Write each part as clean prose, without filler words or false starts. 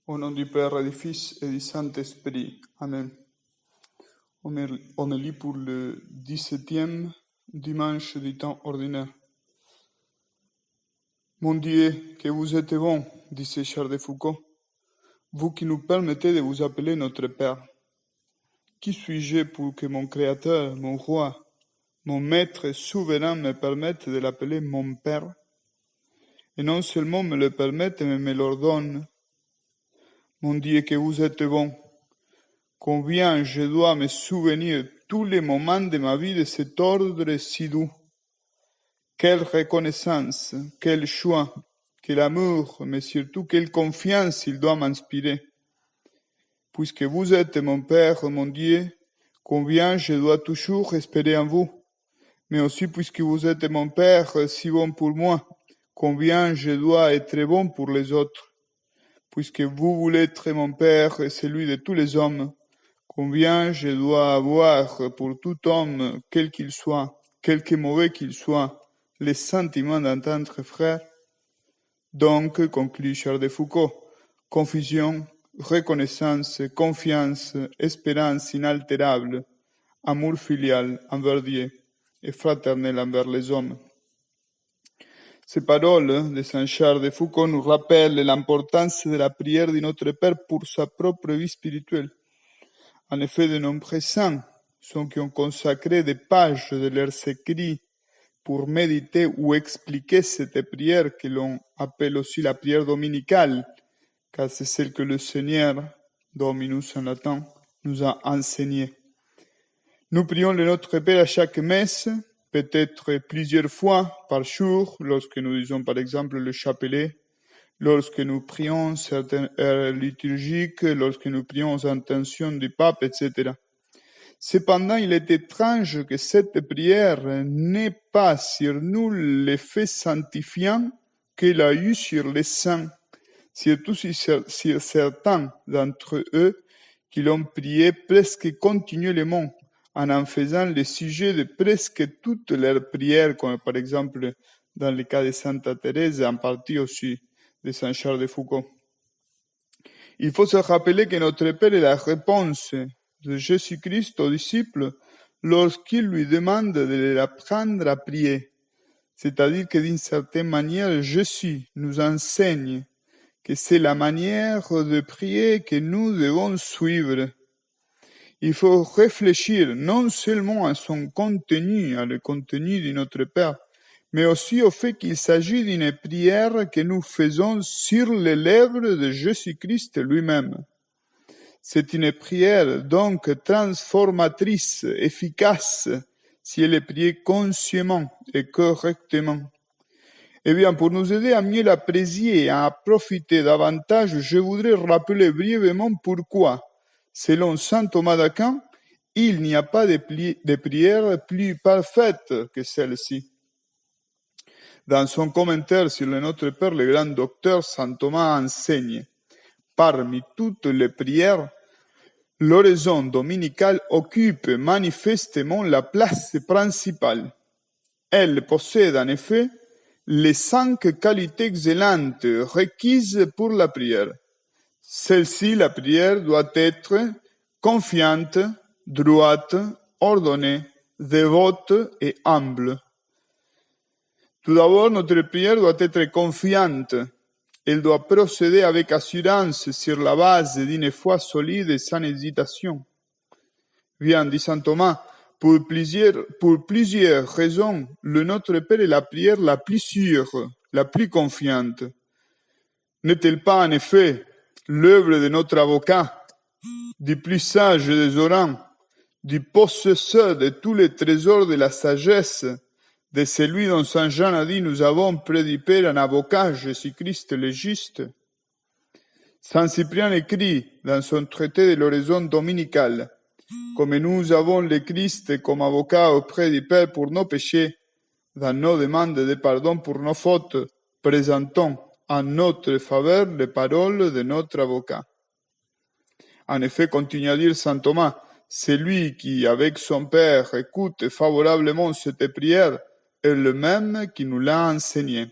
Au nom du Père et du Fils et du Saint-Esprit. Amen. Homélie pour le 17e dimanche du temps ordinaire. Mon Dieu, que vous êtes bon, disait Charles de Foucault, vous qui nous permettez de vous appeler notre Père. Qui suis-je pour que mon Créateur, mon Roi, mon Maître souverain me permette de l'appeler mon Père? Et non seulement me le permette, mais me l'ordonne. Mon Dieu, que vous êtes bon, combien je dois me souvenir tous les moments de ma vie de cet ordre si doux. Quelle reconnaissance, quel choix, quel amour, mais surtout quelle confiance il doit m'inspirer. Puisque vous êtes mon Père, mon Dieu, combien je dois toujours espérer en vous. Mais aussi puisque vous êtes mon Père si bon pour moi, combien je dois être bon pour les autres. Puisque vous voulez être mon Père et celui de tous les hommes, combien je dois avoir pour tout homme, quel qu'il soit, quelque mauvais qu'il soit, les sentiments d'un tendre frère. Donc, conclut Charles de Foucault, confusion, reconnaissance, confiance, espérance inaltérable, amour filial envers Dieu et fraternel envers les hommes. Ces paroles de Saint Charles de Foucault nous rappellent l'importance de la prière de notre Père pour sa propre vie spirituelle. En effet, de nombreux saints sont qui ont consacré des pages de leurs écrits pour méditer ou expliquer cette prière que l'on appelle aussi la prière dominicale, car c'est celle que le Seigneur, Dominus en latin, nous a enseignée. Nous prions le Notre Père à chaque messe, peut-être plusieurs fois par jour, lorsque nous disons par exemple le chapelet, lorsque nous prions certaines heures liturgiques, lorsque nous prions aux intentions du pape, etc. Cependant, il est étrange que cette prière n'ait pas sur nous l'effet sanctifiant qu'elle a eu sur les saints, surtout sur certains d'entre eux qui l'ont prié presque continuellement, en faisant le sujet de presque toutes leurs prières, comme par exemple dans le cas de Sainte Thérèse, en partie aussi de Saint Charles de Foucault. Il faut se rappeler que notre Père est la réponse de Jésus-Christ aux disciples lorsqu'il lui demande de l'apprendre à prier. C'est-à-dire que d'une certaine manière, Jésus nous enseigne que c'est la manière de prier que nous devons suivre. Il faut réfléchir non seulement à son contenu, à le contenu de notre Père, mais aussi au fait qu'il s'agit d'une prière que nous faisons sur les lèvres de Jésus-Christ lui-même. C'est une prière donc transformatrice, efficace, si elle est priée consciemment et correctement. Eh bien, pour nous aider à mieux l'apprécier et à profiter davantage, je voudrais rappeler brièvement pourquoi, selon saint Thomas d'Aquin, il n'y a pas de prière plus parfaite que celle-ci. Dans son commentaire sur le Notre Père, le grand docteur saint Thomas enseigne: parmi toutes les prières, l'oraison dominicale occupe manifestement la place principale. Elle possède en effet les 5 qualités excellentes requises pour la prière. Celle-ci, la prière, doit être confiante, droite, ordonnée, dévote et humble. Tout d'abord, notre prière doit être confiante. Elle doit procéder avec assurance sur la base d'une foi solide et sans hésitation. Bien, dit saint Thomas, pour plusieurs raisons, le Notre Père est la prière la plus sûre, la plus confiante. N'est-elle pas en effet l'œuvre de notre avocat, du plus sage des orants, du possesseur de tous les trésors de la sagesse, de celui dont saint Jean a dit: nous avons près du Père un avocat, Jésus-Christ le juste? Saint Cyprien écrit dans son traité de l'oraison dominicale: comme nous avons le Christ comme avocat auprès du Père pour nos péchés, dans nos demandes de pardon pour nos fautes, présentons en notre faveur les paroles de notre avocat. En effet, continue à dire saint Thomas, celui qui, avec son Père, écoute favorablement cette prière est le même qui nous l'a enseigné.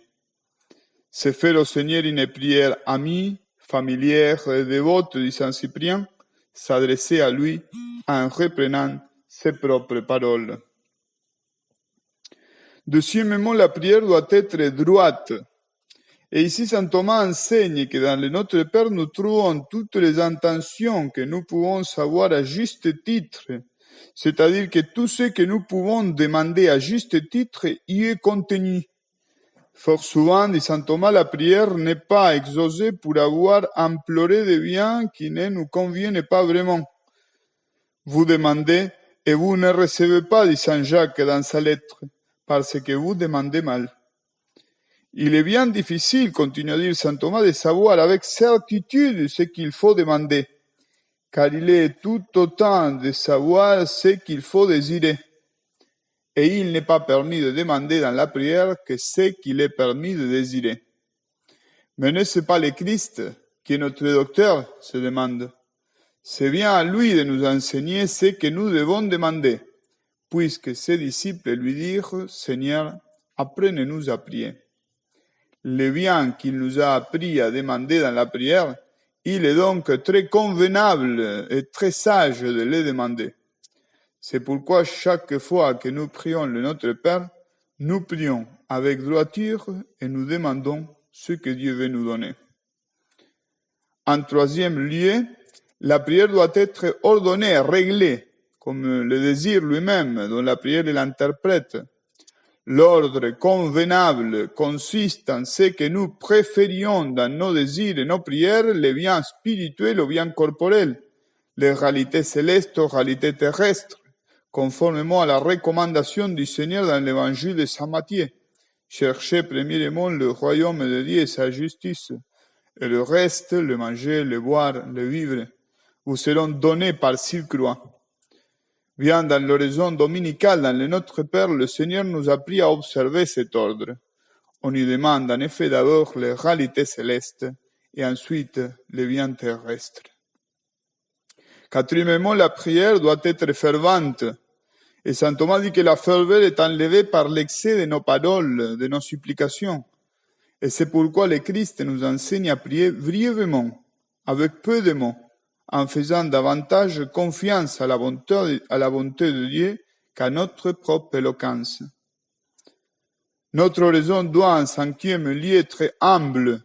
C'est faire au Seigneur une prière amie, familière et dévote de Saint Cyprien, s'adressait à lui en reprenant ses propres paroles. Deuxièmement, la prière doit être droite. Et ici, saint Thomas enseigne que dans le Notre Père, nous trouvons toutes les intentions que nous pouvons savoir à juste titre. C'est-à-dire que tout ce que nous pouvons demander à juste titre y est contenu. Fort souvent, dit saint Thomas, la prière n'est pas exaucée pour avoir imploré des biens qui ne nous conviennent pas vraiment. Vous demandez et vous ne recevez pas, dit saint Jacques dans sa lettre, parce que vous demandez mal. Il est bien difficile, continue à dire saint Thomas, de savoir avec certitude ce qu'il faut demander, car il est tout autant de savoir ce qu'il faut désirer. Et il n'est pas permis de demander dans la prière que ce qu'il est permis de désirer. Mais n'est-ce pas le Christ qui est notre docteur, se demande. C'est bien à lui de nous enseigner ce que nous devons demander, puisque ses disciples lui dirent, Seigneur, apprenez-nous à prier. Le bien qu'il nous a appris à demander dans la prière, il est donc très convenable et très sage de le demander. C'est pourquoi chaque fois que nous prions le Notre Père, nous prions avec droiture et nous demandons ce que Dieu veut nous donner. En troisième lieu, la prière doit être ordonnée, réglée, comme le désir lui-même, dont la prière l'interprète. L'ordre convenable consiste en ce que nous préférions dans nos désirs et nos prières les biens spirituels aux biens corporels, les réalités célestes aux réalités terrestres, conformément à la recommandation du Seigneur dans l'évangile de Saint Matthieu. Cherchez premièrement le royaume de Dieu et sa justice, et le reste, le manger, le boire, le vivre, vous seront donnés par surcroît. Bien dans l'horizon dominical, dans le Notre Père, le Seigneur nous a appris à observer cet ordre. On lui demande en effet d'abord les réalités célestes et ensuite les biens terrestres. Quatrièmement, la prière doit être fervente. Et saint Thomas dit que la ferveur est enlevée par l'excès de nos paroles, de nos supplications. Et c'est pourquoi le Christ nous enseigne à prier brièvement, avec peu de mots, en faisant davantage confiance à la bonté de Dieu qu'à notre propre éloquence. Notre oraison doit en cinquième lieu être humble.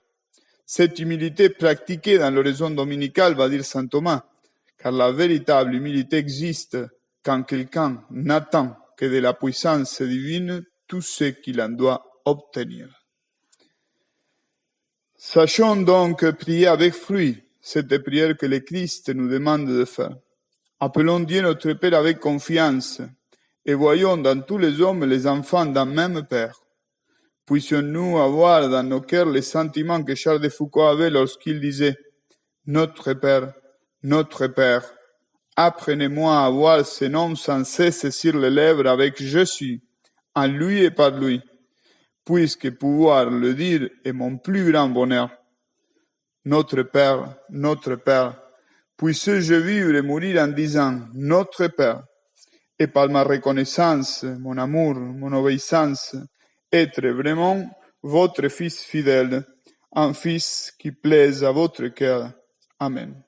Cette humilité pratiquée dans l'oraison dominicale, va dire saint Thomas, car la véritable humilité existe quand quelqu'un n'attend que de la puissance divine tout ce qu'il en doit obtenir. Sachons donc prier avec fruit cette prière que le Christ nous demande de faire. Appelons Dieu notre Père avec confiance et voyons dans tous les hommes les enfants d'un même Père. Puissions-nous avoir dans nos cœurs les sentiments que Charles de Foucault avait lorsqu'il disait « Notre Père, apprenez-moi à avoir ce nom sans cesse sur les lèvres avec « Je suis », en lui et par lui, puisque pouvoir le dire est mon plus grand bonheur. Notre Père, puisse-je vivre et mourir en disant « Notre Père », et par ma reconnaissance, mon amour, mon obéissance, être vraiment votre Fils fidèle, un Fils qui plaise à votre cœur. Amen.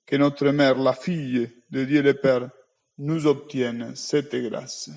Que notre Mère, la Fille de Dieu le Père, nous obtienne cette grâce.